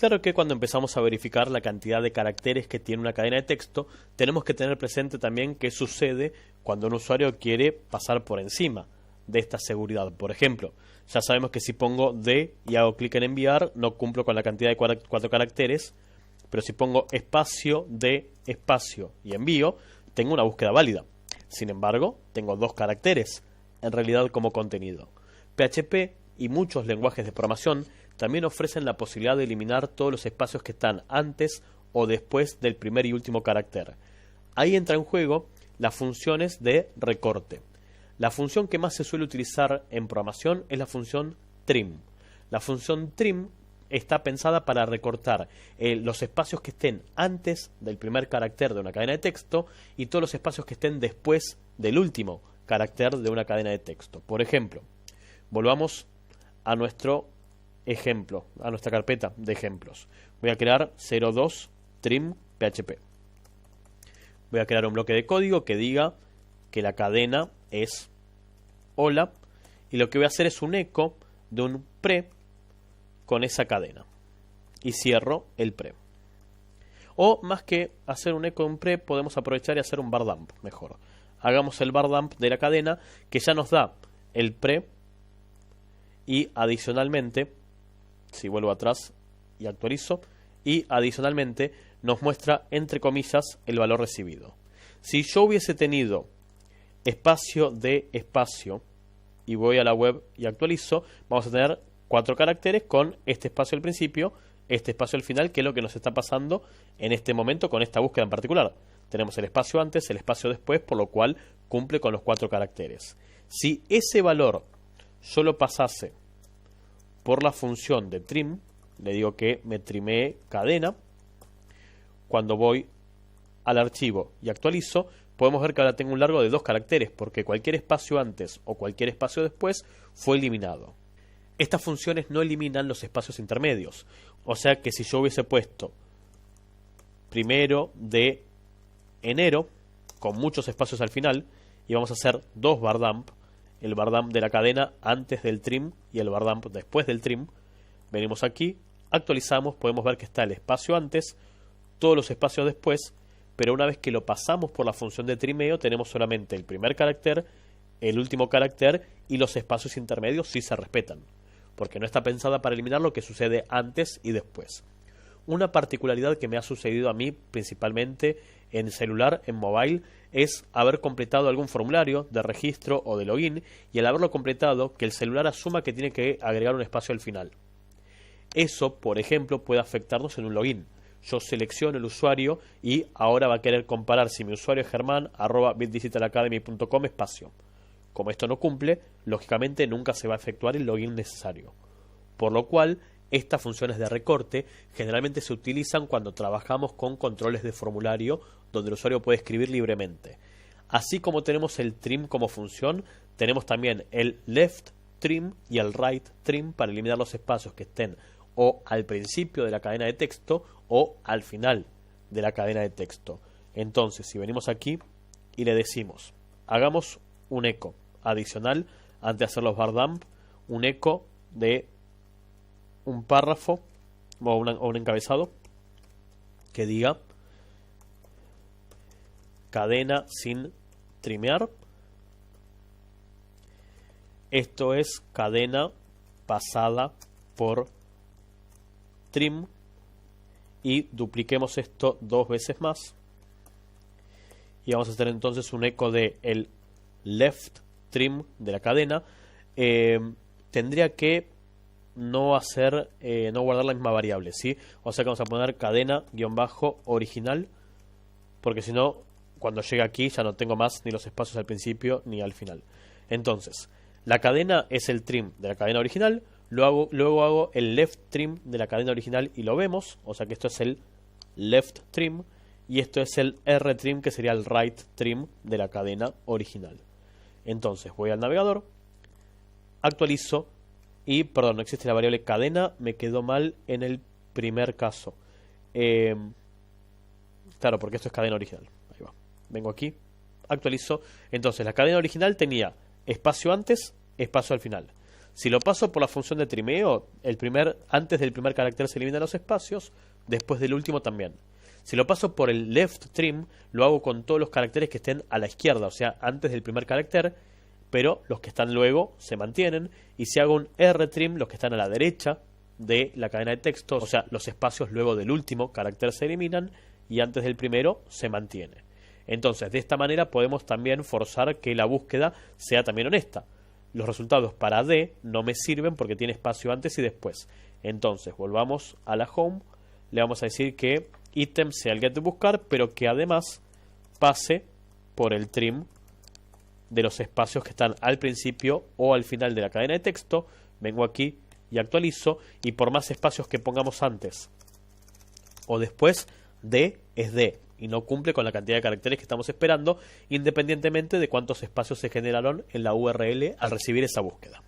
Claro que cuando empezamos a verificar la cantidad de caracteres que tiene una cadena de texto, tenemos que tener presente también qué sucede cuando un usuario quiere pasar por encima de esta seguridad. Por ejemplo, ya sabemos que si pongo D y hago clic en enviar, no cumplo con la cantidad de 4 caracteres, pero si pongo espacio, D, espacio y envío, tengo una búsqueda válida. Sin embargo, tengo 2 caracteres, en realidad como contenido. PHP y muchos lenguajes de programación también ofrecen la posibilidad de eliminar todos los espacios que están antes o después del primer y último carácter. Ahí entra en juego las funciones de recorte. La función que más se suele utilizar en programación es la función trim. La función trim está pensada para recortar los espacios que estén antes del primer carácter de una cadena de texto y todos los espacios que estén después del último carácter de una cadena de texto. Por ejemplo, volvamos a nuestro ejemplo, a nuestra carpeta de ejemplos. Voy a crear 02 trim PHP. Voy a crear un bloque de código que diga que la cadena es hola, y lo que voy a hacer es un eco de un pre con esa cadena y cierro el pre. O más que hacer un eco de un pre, podemos aprovechar y hacer un bar dump mejor. Hagamos el bar dump de la cadena que ya nos da el pre y adicionalmente, si vuelvo atrás y actualizo, y adicionalmente nos muestra entre comillas el valor recibido. Si yo hubiese tenido espacio de espacio y voy a la web y actualizo, vamos a tener 4 caracteres con este espacio al principio, este espacio al final, que es lo que nos está pasando en este momento con esta búsqueda en particular. Tenemos el espacio antes, el espacio después, por lo cual cumple con los 4 caracteres. Si ese valor yo lo pasase por la función de trim, le digo que me trimee cadena, cuando voy al archivo y actualizo, podemos ver que ahora tengo un largo de 2 caracteres, porque cualquier espacio antes o cualquier espacio después fue eliminado. Estas funciones no eliminan los espacios intermedios, o sea que si yo hubiese puesto 1 de enero, con muchos espacios al final, y vamos a hacer 2 bar dump, el bar dump de la cadena antes del trim y el bar dump después del trim, venimos aquí, actualizamos, podemos ver que está el espacio antes, todos los espacios después, pero una vez que lo pasamos por la función de trimeo, tenemos solamente el primer carácter, el último carácter y los espacios intermedios sí se respetan, porque no está pensada para eliminar lo que sucede antes y después. Una particularidad que me ha sucedido a mí, principalmente en celular, en mobile, es haber completado algún formulario de registro o de login y al haberlo completado, que el celular asuma que tiene que agregar un espacio al final. Eso, por ejemplo, puede afectarnos en un login. Yo selecciono el usuario y ahora va a querer comparar si mi usuario es german@bitdigitalacademy.com espacio. Como esto no cumple, lógicamente nunca se va a efectuar el login necesario. Por lo cual, estas funciones de recorte generalmente se utilizan cuando trabajamos con controles de formulario donde el usuario puede escribir libremente. Así como tenemos el trim como función, tenemos también el left trim y el right trim para eliminar los espacios que estén o al principio de la cadena de texto o al final de la cadena de texto. Entonces, si venimos aquí y le decimos, hagamos un eco adicional antes de hacer los bar dump, un eco de un párrafo o un encabezado que diga cadena sin trimear. Esto es cadena pasada por trim y dupliquemos esto 2 veces más y vamos a hacer entonces un eco de el left trim de la cadena. Tendría que no guardar la misma variable, ¿sí? O sea que vamos a poner cadena-original, porque si no, cuando llegue aquí ya no tengo más ni los espacios al principio ni al final. Entonces, la cadena es el trim de la cadena original, luego hago el left trim de la cadena original y lo vemos, o sea que esto es el left trim y esto es el R trim, que sería el right trim de la cadena original. Entonces voy al navegador, actualizo y, perdón, no existe la variable cadena, me quedó mal en el primer caso. Claro, porque esto es cadena original. Ahí va. Vengo aquí, actualizo. Entonces la cadena original tenía espacio antes, espacio al final. Si lo paso por la función de trimeo, antes del primer carácter se eliminan los espacios, después del último también. Si lo paso por el left trim, lo hago con todos los caracteres que estén a la izquierda, o sea, antes del primer carácter, pero los que están luego se mantienen. Y si hago un R-trim, los que están a la derecha de la cadena de texto, o sea, los espacios luego del último carácter se eliminan y antes del primero se mantiene. Entonces, de esta manera podemos también forzar que la búsqueda sea también honesta. Los resultados para D no me sirven porque tiene espacio antes y después. Entonces, volvamos a la home, le vamos a decir que ítem sea el get de buscar, pero que además pase por el trim de los espacios que están al principio o al final de la cadena de texto. Vengo aquí y actualizo, y por más espacios que pongamos antes o después, D es D y no cumple con la cantidad de caracteres que estamos esperando, independientemente de cuántos espacios se generaron en la URL al recibir esa búsqueda.